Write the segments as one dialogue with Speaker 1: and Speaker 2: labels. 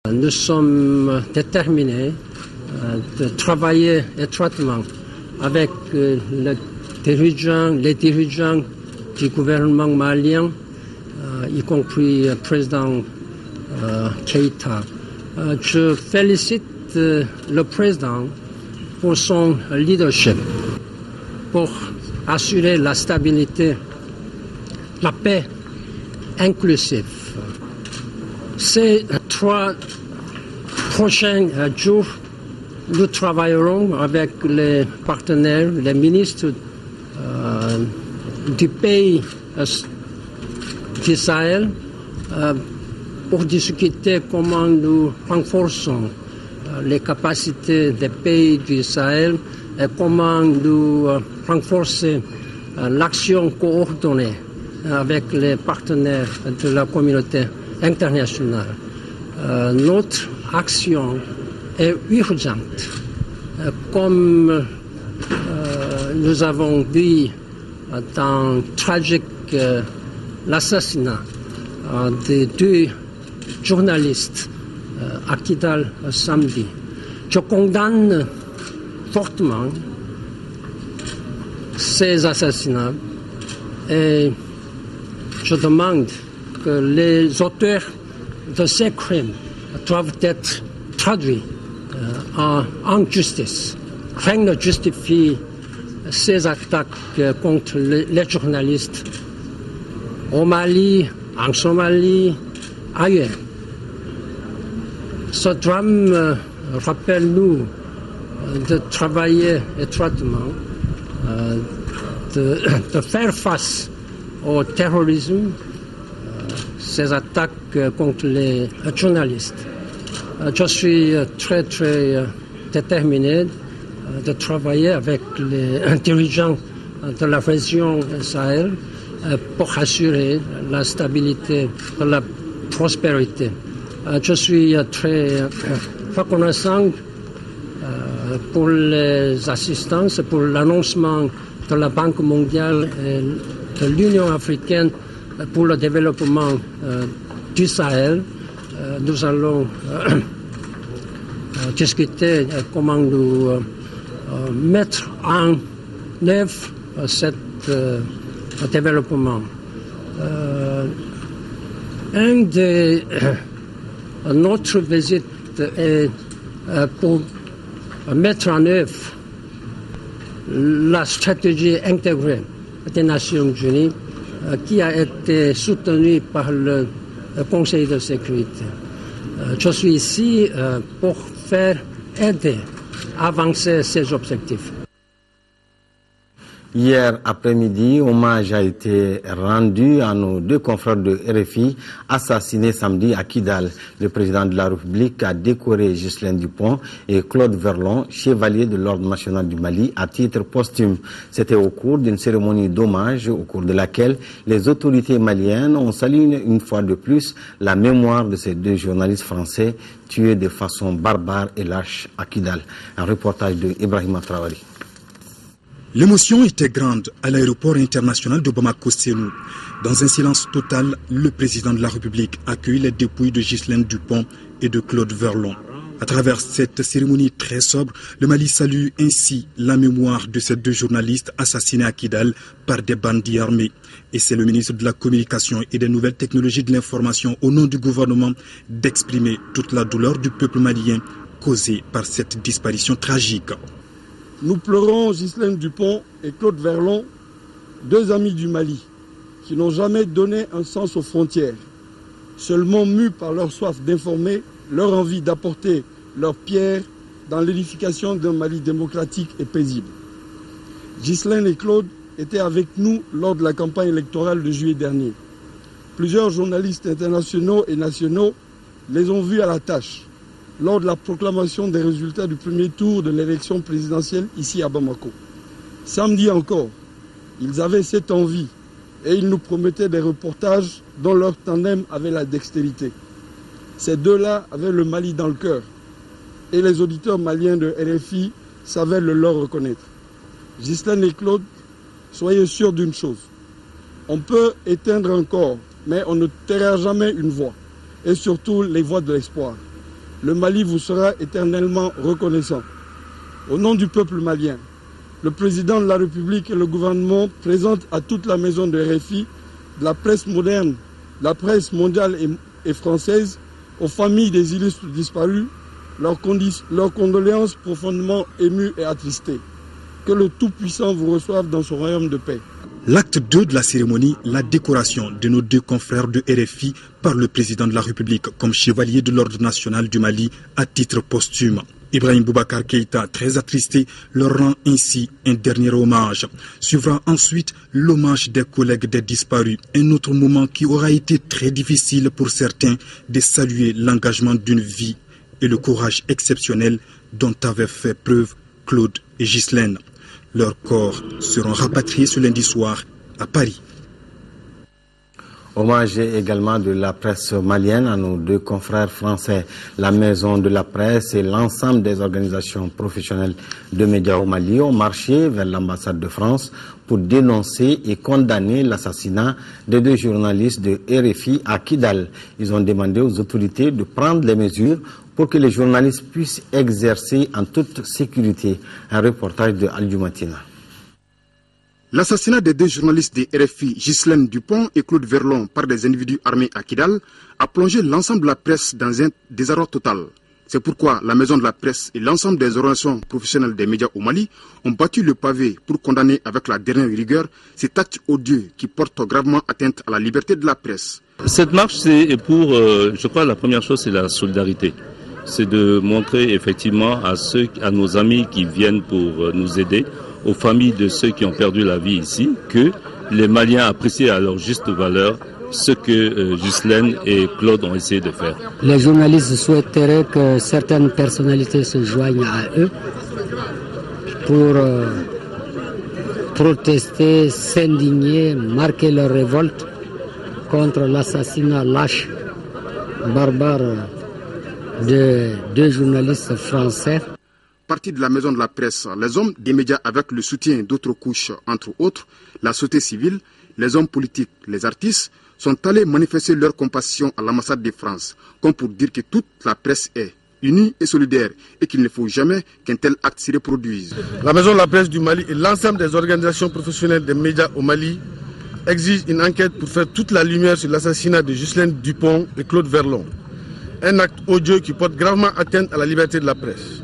Speaker 1: Nous sommes déterminés de travailler étroitement avec les dirigeants du gouvernement malien, y compris le président Keïta. Je félicite le président pour son leadership, pour assurer la stabilité, la paix inclusive. Ces 3 prochains jours, nous travaillerons avec les partenaires, les ministres du pays d'Israël pour discuter comment nous renforçons les capacités des pays d'Israël et comment nous renforcer l'action coordonnée avec les partenaires de la communauté internationale. Notre action est urgente. Comme nous avons vu dans tragique l'assassinat des 2 journalistes à Kidal samedi. Je condamne fortement ces assassinats et je demande que les auteurs de ces crimes doivent être traduits en justice. Rien ne justifie ces attaques contre les journalistes au Mali, en Somalie, ailleurs. Ce drame rappelle-nous de travailler étroitement, de faire face au terrorisme, ces attaques contre les journalistes. Je suis très déterminé de travailler avec les dirigeants de la région Sahel pour assurer la stabilité et la prospérité. Je suis très reconnaissant pour les assistances, pour l'annoncement de la Banque mondiale et de l'Union africaine pour le développement du Sahel. Nous allons discuter comment nous mettre en œuvre ce développement. Notre visite est pour mettre en œuvre la stratégie intégrée des Nations Unies qui a été soutenue par le Conseil de sécurité. Je suis ici pour aider à avancer ces objectifs.
Speaker 2: Hier après-midi, hommage a été rendu à nos 2 confrères de RFI assassinés samedi à Kidal. Le président de la République a décoré Ghislain Dupont et Claude Verlon, chevaliers de l'Ordre national du Mali, à titre posthume. C'était au cours d'une cérémonie d'hommage au cours de laquelle les autorités maliennes ont salué une fois de plus la mémoire de ces 2 journalistes français tués de façon barbare et lâche à Kidal. Un reportage de Ibrahima Traoré.
Speaker 3: L'émotion était grande à l'aéroport international de Bamako-Sénou. Dans un silence total, le président de la République accueille les dépouilles de Ghislain Dupont et de Claude Verlon. À travers cette cérémonie très sobre, le Mali salue ainsi la mémoire de ces 2 journalistes assassinés à Kidal par des bandits armés. Et c'est le ministre de la Communication et des Nouvelles Technologies de l'Information au nom du gouvernement d'exprimer toute la douleur du peuple malien causée par cette disparition tragique.
Speaker 4: Nous pleurons Ghislain Dupont et Claude Verlon, 2 amis du Mali, qui n'ont jamais donné un sens aux frontières, seulement mus par leur soif d'informer, leur envie d'apporter leur pierre dans l'édification d'un Mali démocratique et paisible. Ghislain et Claude étaient avec nous lors de la campagne électorale de juillet dernier. Plusieurs journalistes internationaux et nationaux les ont vus à la tâche lors de la proclamation des résultats du premier tour de l'élection présidentielle ici à Bamako. Samedi encore, ils avaient cette envie et ils nous promettaient des reportages dont leur tandem avait la dextérité. Ces 2-là avaient le Mali dans le cœur et les auditeurs maliens de RFI savaient le leur reconnaître. Ghislain et Claude, soyez sûrs d'une chose, on peut éteindre un corps, mais on ne taira jamais une voix, et surtout les voix de l'espoir. le Mali vous sera éternellement reconnaissant. Au nom du peuple malien, le président de la République et le gouvernement présentent à toute la maison de RFI, de la presse moderne, de la presse mondiale et française, aux familles des illustres disparus, leurs condoléances profondément émues et attristées. Que le Tout-Puissant vous reçoive dans son royaume de paix.
Speaker 3: L'acte 2 de la cérémonie, la décoration de nos deux confrères de RFI par le président de la République comme chevalier de l'Ordre national du Mali à titre posthume. Ibrahim Boubacar Keïta, très attristé, leur rend ainsi un dernier hommage. Suivra ensuite l'hommage des collègues des disparus, un autre moment qui aura été très difficile pour certains de saluer l'engagement d'une vie et le courage exceptionnel dont avaient fait preuve Claude et Ghislaine. Leurs corps seront rapatriés ce lundi soir à Paris.
Speaker 2: Hommage également de la presse malienne à nos deux confrères français. La Maison de la Presse et l'ensemble des organisations professionnelles de médias au Mali ont marché vers l'ambassade de France pour dénoncer et condamner l'assassinat des deux journalistes de RFI à Kidal. Ils ont demandé aux autorités de prendre les mesures pour que les journalistes puissent exercer en toute sécurité. Un reportage de Al-Jumatina.
Speaker 5: L'assassinat des deux journalistes de RFI, Ghislaine Dupont et Claude Verlon, par des individus armés à Kidal, a plongé l'ensemble de la presse dans un désarroi total. C'est pourquoi la Maison de la Presse et l'ensemble des organisations professionnelles des médias au Mali ont battu le pavé pour condamner avec la dernière rigueur cet acte odieux qui porte gravement atteinte à la liberté de la presse.
Speaker 6: Cette marche, c'est pour, je crois, la première chose, c'est la solidarité. C'est de montrer effectivement à nos amis qui viennent pour nous aider, aux familles de ceux qui ont perdu la vie ici, que les Maliens apprécient à leur juste valeur ce que Ghislaine et Claude ont essayé de faire.
Speaker 1: Les journalistes souhaiteraient que certaines personnalités se joignent à eux pour protester, s'indigner, marquer leur révolte contre l'assassinat lâche, barbare de deux journalistes français.
Speaker 5: Partie de la Maison de la Presse, les hommes des médias avec le soutien d'autres couches, entre autres, la société civile, les hommes politiques, les artistes, sont allés manifester leur compassion à l'ambassade de France, comme pour dire que toute la presse est unie et solidaire et qu'il ne faut jamais qu'un tel acte se reproduise.
Speaker 4: La Maison de la Presse du Mali et l'ensemble des organisations professionnelles des médias au Mali exigent une enquête pour faire toute la lumière sur l'assassinat de Ghislaine Dupont et Claude Verlon. Un acte odieux qui porte gravement atteinte à la liberté de la presse.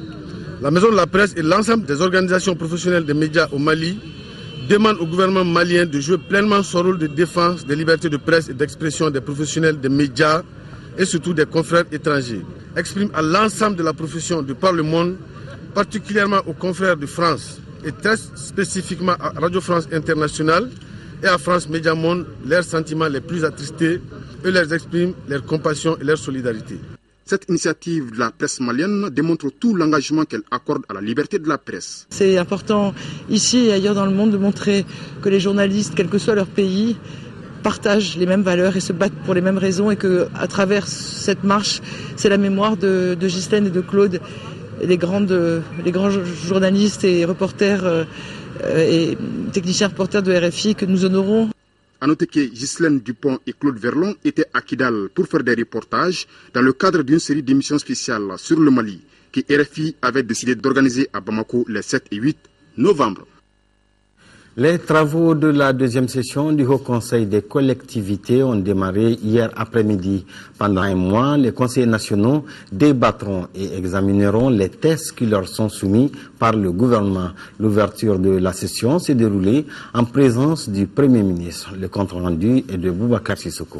Speaker 4: La Maison de la Presse et l'ensemble des organisations professionnelles des médias au Mali demandent au gouvernement malien de jouer pleinement son rôle de défense des libertés de presse et d'expression des professionnels des médias et surtout des confrères étrangers. Exprime à l'ensemble de la profession de par le monde, particulièrement aux confrères de France et très spécifiquement à Radio France Internationale et à France Média Monde, leurs sentiments les plus attristés et leur expriment leur compassion et leur solidarité.
Speaker 5: Cette initiative de la presse malienne démontre tout l'engagement qu'elle accorde à la liberté de la presse.
Speaker 7: C'est important ici et ailleurs dans le monde de montrer que les journalistes, quel que soit leur pays, partagent les mêmes valeurs et se battent pour les mêmes raisons et qu'à travers cette marche, c'est la mémoire de Ghislaine et de Claude, les grands journalistes et reporters et techniciens reporters de RFI que nous honorons.
Speaker 5: A noter que Ghislaine Dupont et Claude Verlon étaient à Kidal pour faire des reportages dans le cadre d'une série d'émissions spéciales sur le Mali que RFI avait décidé d'organiser à Bamako les 7 et 8 novembre.
Speaker 2: Les travaux de la deuxième session du Haut Conseil des collectivités ont démarré hier après-midi. Pendant un mois, les conseillers nationaux débattront et examineront les tests qui leur sont soumis par le gouvernement. L'ouverture de la session s'est déroulée en présence du Premier ministre. Le compte rendu est de Boubacar Sissoko.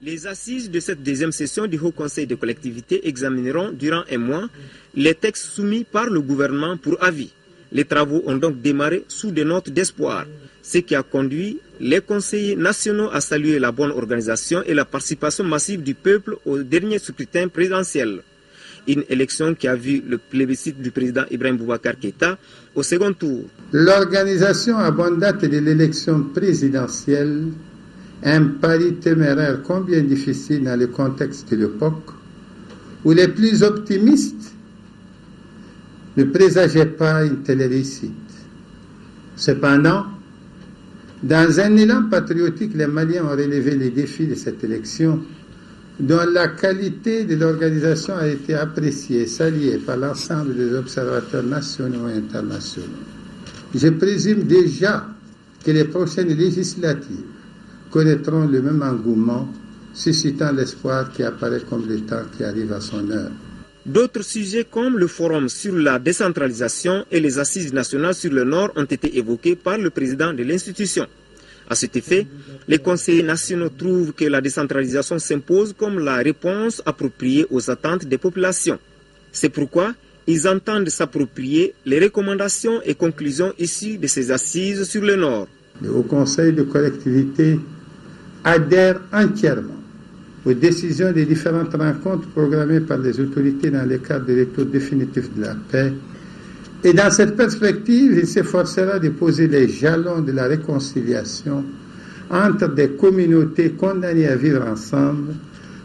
Speaker 8: Les assises de cette deuxième session du Haut Conseil des collectivités examineront durant un mois les textes soumis par le gouvernement pour avis. Les travaux ont donc démarré sous des notes d'espoir, ce qui a conduit les conseillers nationaux à saluer la bonne organisation et la participation massive du peuple au dernier scrutin présidentiel. Une élection qui a vu le plébiscite du président Ibrahim Boubacar Keïta au second tour.
Speaker 9: L'organisation à bonne date de l'élection présidentielle, un pari téméraire combien difficile dans le contexte de l'époque, où les plus optimistes ne présageait pas une telle réussite. Cependant, dans un élan patriotique, les Maliens ont relevé les défis de cette élection dont la qualité de l'organisation a été appréciée et saluée par l'ensemble des observateurs nationaux et internationaux. Je présume déjà que les prochaines législatives connaîtront le même engouement, suscitant l'espoir qui apparaît comme le temps qui arrive à son heure.
Speaker 8: D'autres sujets comme le forum sur la décentralisation et les assises nationales sur le Nord ont été évoqués par le président de l'institution. À cet effet, les conseillers nationaux trouvent que la décentralisation s'impose comme la réponse appropriée aux attentes des populations. C'est pourquoi ils entendent s'approprier les recommandations et conclusions issues de ces assises sur le Nord.
Speaker 9: Le Haut Conseil de collectivité adhère entièrement aux décisions des différentes rencontres programmées par les autorités dans le cadre de l'étau définitif de la paix. Et dans cette perspective, il s'efforcera de poser les jalons de la réconciliation entre des communautés condamnées à vivre ensemble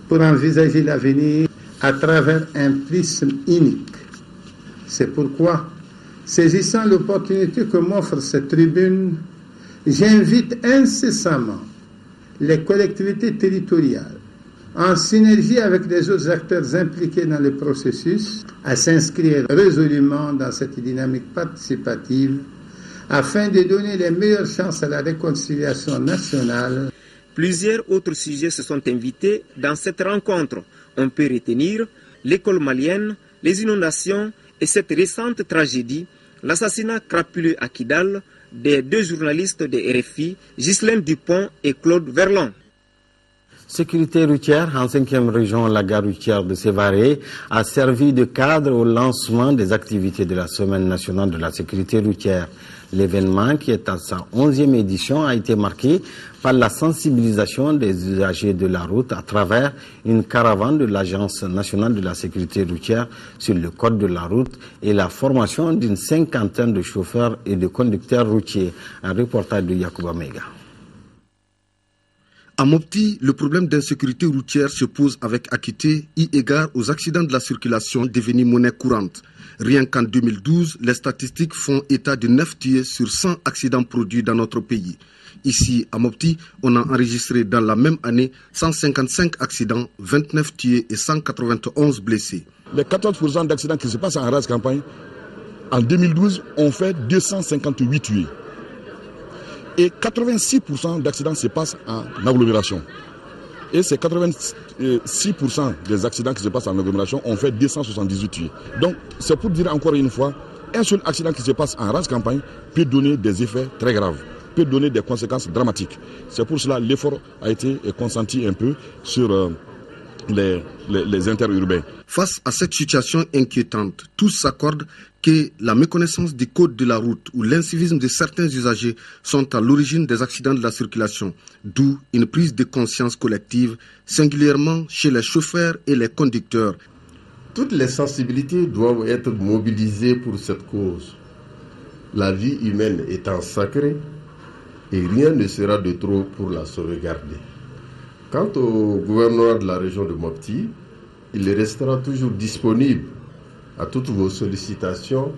Speaker 9: pour envisager l'avenir à travers un prisme unique. C'est pourquoi, saisissant l'opportunité que m'offre cette tribune, j'invite incessamment les collectivités territoriales, en synergie avec les autres acteurs impliqués dans le processus, à s'inscrire résolument dans cette dynamique participative afin de donner les meilleures chances à la réconciliation nationale.
Speaker 8: Plusieurs autres sujets se sont invités dans cette rencontre. On peut retenir l'école malienne, les inondations et cette récente tragédie, l'assassinat crapuleux à Kidal des deux journalistes de RFI, Ghislaine Dupont et Claude Verlon.
Speaker 2: Sécurité routière, en 5e région, la gare routière de Sévaré a servi de cadre au lancement des activités de la Semaine nationale de la sécurité routière. L'événement, qui est à sa 11e édition, a été marqué par la sensibilisation des usagers de la route à travers une caravane de l'Agence nationale de la sécurité routière sur le code de la route et la formation d'une 50aine de chauffeurs et de conducteurs routiers. Un reportage de Yacouba Mega.
Speaker 10: À Mopti, le problème d'insécurité routière se pose avec acuité, eu égard aux accidents de la circulation devenus monnaie courante. Rien qu'en 2012, les statistiques font état de 9 tués sur 100 accidents produits dans notre pays. Ici, à Mopti, on a enregistré dans la même année 155 accidents, 29 tués et 191 blessés.
Speaker 4: Les 14% d'accidents qui se passent en race campagne, en 2012, ont fait 258 tués. Et 86% d'accidents se passent en agglomération. Et ces 86% des accidents qui se passent en agglomération ont fait 278 tués. Donc, c'est pour dire encore une fois, un seul accident qui se passe en race campagne peut donner des effets très graves, peut donner des conséquences dramatiques. C'est pour cela que l'effort a été consenti un peu sur les interurbains.
Speaker 10: Face à cette situation inquiétante, tous s'accordent que la méconnaissance du code de la route ou l'incivisme de certains usagers sont à l'origine des accidents de la circulation, d'où une prise de conscience collective, singulièrement chez les chauffeurs et les conducteurs.
Speaker 11: Toutes les sensibilités doivent être mobilisées pour cette cause. La vie humaine étant sacrée, et rien ne sera de trop pour la sauvegarder. Quant au gouverneur de la région de Mopti, il restera toujours disponible à toutes vos sollicitations.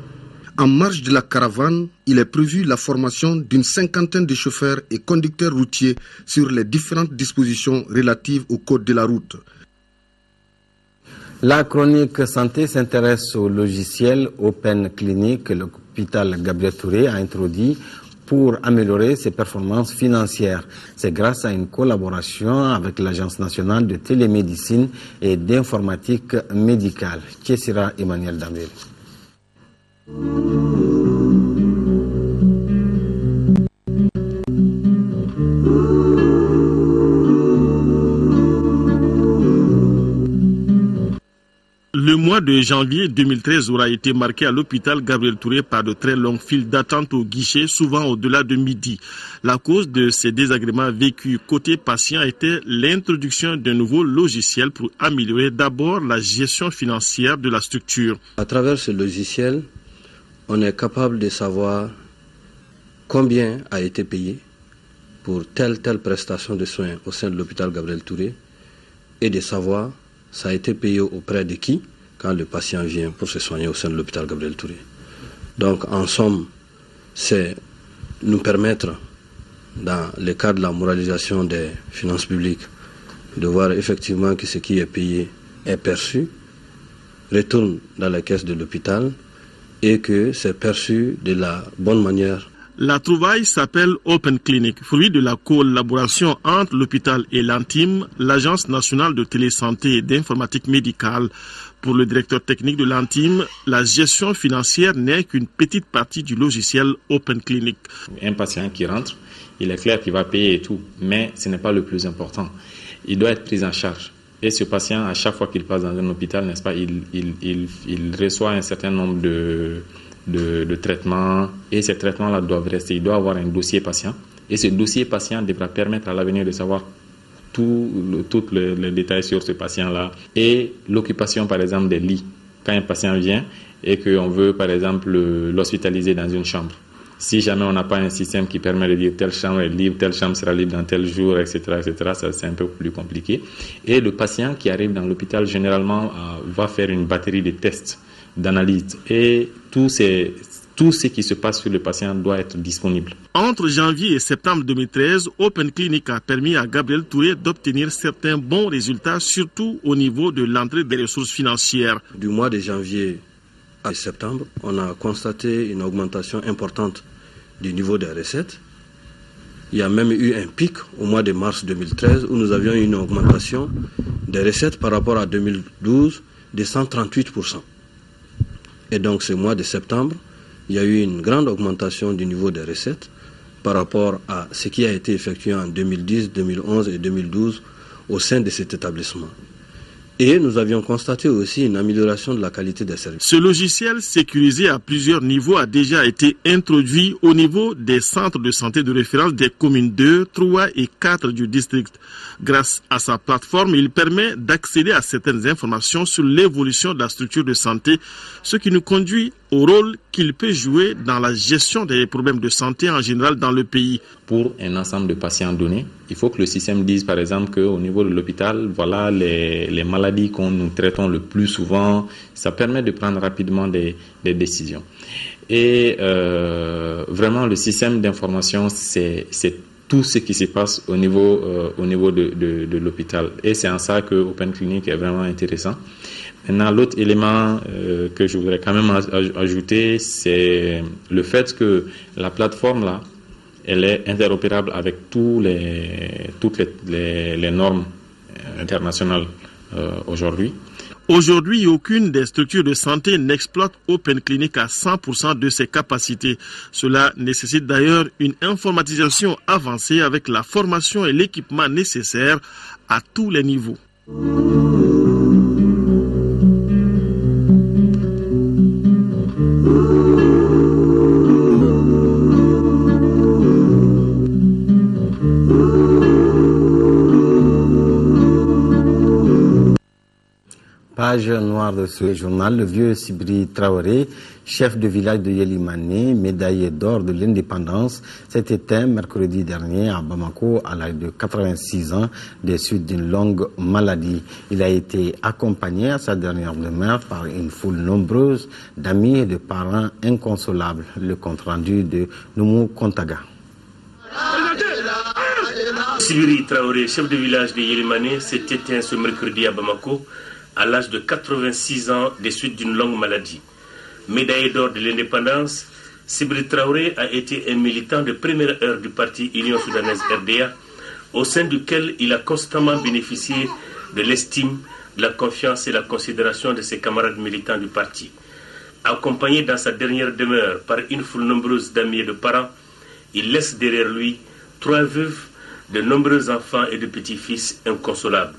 Speaker 10: En marge de la caravane, il est prévu la formation d'une 50aine de chauffeurs et conducteurs routiers sur les différentes dispositions relatives au code de la route.
Speaker 2: La chronique santé s'intéresse au logiciel Open Clinic que l'hôpital Gabriel Touré a introduit pour améliorer ses performances financières. C'est grâce à une collaboration avec l'Agence nationale de télémédecine et d'informatique médicale. Kessira Emmanuel Dambé.
Speaker 12: Le mois de janvier 2013 aura été marqué à l'hôpital Gabriel Touré par de très longues files d'attente au guichet, souvent au-delà de midi. La cause de ces désagréments vécus côté patient était l'introduction d'un nouveau logiciel pour améliorer d'abord la gestion financière de la structure.
Speaker 13: À travers ce logiciel, on est capable de savoir combien a été payé pour telle prestation de soins au sein de l'hôpital Gabriel Touré et de savoir ça a été payé auprès de qui quand le patient vient pour se soigner au sein de l'hôpital Gabriel Touré. Donc en somme, c'est nous permettre, dans le cadre de la moralisation des finances publiques, de voir effectivement que ce qui est payé est perçu, retourne dans la caisse de l'hôpital et que c'est perçu de la bonne manière.
Speaker 12: La trouvaille s'appelle Open Clinic, fruit de la collaboration entre l'hôpital et l'Antime, l'Agence nationale de télésanté et d'informatique médicale. Pour le directeur technique de l'Antime, la gestion financière n'est qu'une petite partie du logiciel Open Clinic.
Speaker 14: Un patient qui rentre, il est clair qu'il va payer et tout, mais ce n'est pas le plus important. Il doit être pris en charge. Et ce patient, à chaque fois qu'il passe dans un hôpital, n'est-ce pas, il reçoit un certain nombre de traitements, et ces traitements-là doivent rester. Il doit avoir un dossier patient, et ce dossier patient devra permettre à l'avenir de savoir tous les détails sur ce patient-là, et l'occupation par exemple des lits. Quand un patient vient et qu'on veut par exemple l'hospitaliser dans une chambre, si jamais on n'a pas un système qui permet de dire telle chambre est libre, telle chambre sera libre dans tel jour, etc., ça c'est un peu plus compliqué. Et le patient qui arrive dans l'hôpital généralement va faire une batterie de tests, d'analyse, et tout ce qui se passe sur le patient doit être disponible.
Speaker 12: Entre janvier et septembre 2013, Open Clinic a permis à Gabriel Touré d'obtenir certains bons résultats, surtout au niveau de l'entrée des ressources financières.
Speaker 13: Du mois de janvier à septembre, on a constaté une augmentation importante du niveau des recettes. Il y a même eu un pic au mois de mars 2013 où nous avions une augmentation des recettes par rapport à 2012 de 138%. Et donc ce mois de septembre, il y a eu une grande augmentation du niveau des recettes par rapport à ce qui a été effectué en 2010, 2011 et 2012 au sein de cet établissement. Et nous avions constaté aussi une amélioration de la qualité des services.
Speaker 12: Ce logiciel sécurisé à plusieurs niveaux a déjà été introduit au niveau des centres de santé de référence des communes 2, 3 et 4 du district. Grâce à sa plateforme, il permet d'accéder à certaines informations sur l'évolution de la structure de santé, ce qui nous conduit au rôle qu'il peut jouer dans la gestion des problèmes de santé en général dans le pays.
Speaker 14: Pour un ensemble de patients donnés, il faut que le système dise par exemple qu'au niveau de l'hôpital, voilà les maladies qu'on nous traitons le plus souvent. Ça permet de prendre rapidement des décisions. Et vraiment le système d'information, c'est tout ce qui se passe au niveau de l'hôpital. Et c'est en ça que Open Clinic est vraiment intéressant. Maintenant, l'autre élément que je voudrais quand même ajouter, c'est le fait que la plateforme là, elle est interopérable avec toutes les normes internationales aujourd'hui.
Speaker 12: Aujourd'hui, aucune des structures de santé n'exploite Open Clinic à 100% de ses capacités. Cela nécessite d'ailleurs une informatisation avancée avec la formation et l'équipement nécessaires à tous les niveaux.
Speaker 2: Page noire de ce journal, le vieux Sibri Traoré, chef de village de Yelimane, médaillé d'or de l'indépendance, s'est éteint mercredi dernier à Bamako à l'âge de 86 ans des suites d'une longue maladie. Il a été accompagné à sa dernière demeure par une foule nombreuse d'amis et de parents inconsolables. Le compte rendu de Noumou Kontaga.
Speaker 15: Sibri Traoré, chef de village de Yelimane, s'est éteint ce mercredi à Bamako à l'âge de 86 ans des suites d'une longue maladie. Médaillé d'or de l'indépendance, Sibri Traoré a été un militant de première heure du parti Union Soudanaise RDA, au sein duquel il a constamment bénéficié de l'estime, de la confiance et la considération de ses camarades militants du parti. Accompagné dans sa dernière demeure par une foule nombreuse d'amis et de parents, il laisse derrière lui 3 veuves, de nombreux enfants et de petits-fils inconsolables.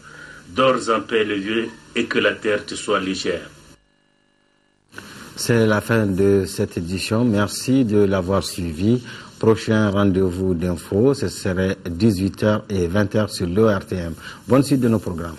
Speaker 15: Dors en paix le vieux et que la terre te soit légère.
Speaker 2: C'est la fin de cette édition. Merci de l'avoir suivi. Prochain rendez-vous d'infos, ce serait 18h et 20h sur l'ORTM. Bonne suite de nos programmes.